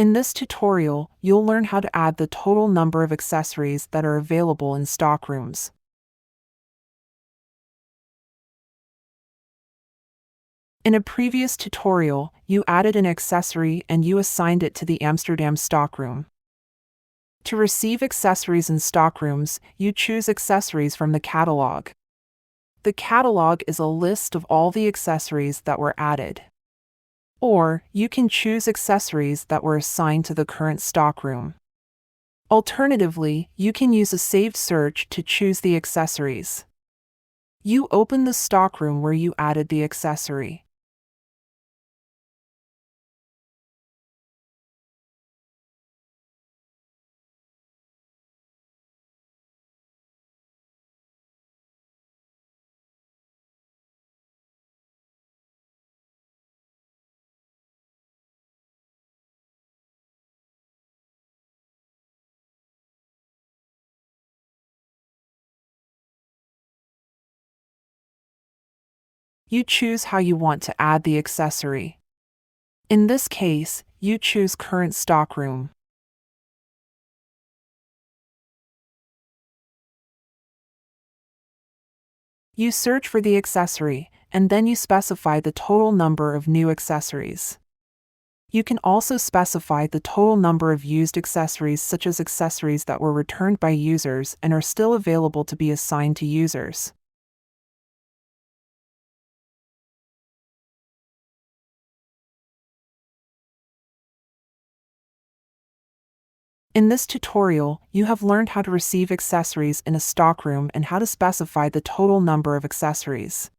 In this tutorial, you'll learn how to add the total number of accessories that are available in Stockrooms. In a previous tutorial, you added an accessory and you assigned it to the Amsterdam stockroom. To receive accessories in Stockrooms, you choose accessories from the catalog. The catalog is a list of all the accessories that were added. Or, you can choose accessories that were assigned to the current stockroom. Alternatively, you can use a saved search to choose the accessories. You open the stockroom where you added the accessory. You choose how you want to add the accessory. In this case, you choose Current Stockroom. You search for the accessory, and then you specify the total number of new accessories. You can also specify the total number of used accessories, such as accessories that were returned by users and are still available to be assigned to users. In this tutorial, you have learned how to receive accessories in a stockroom and how to specify the total number of accessories.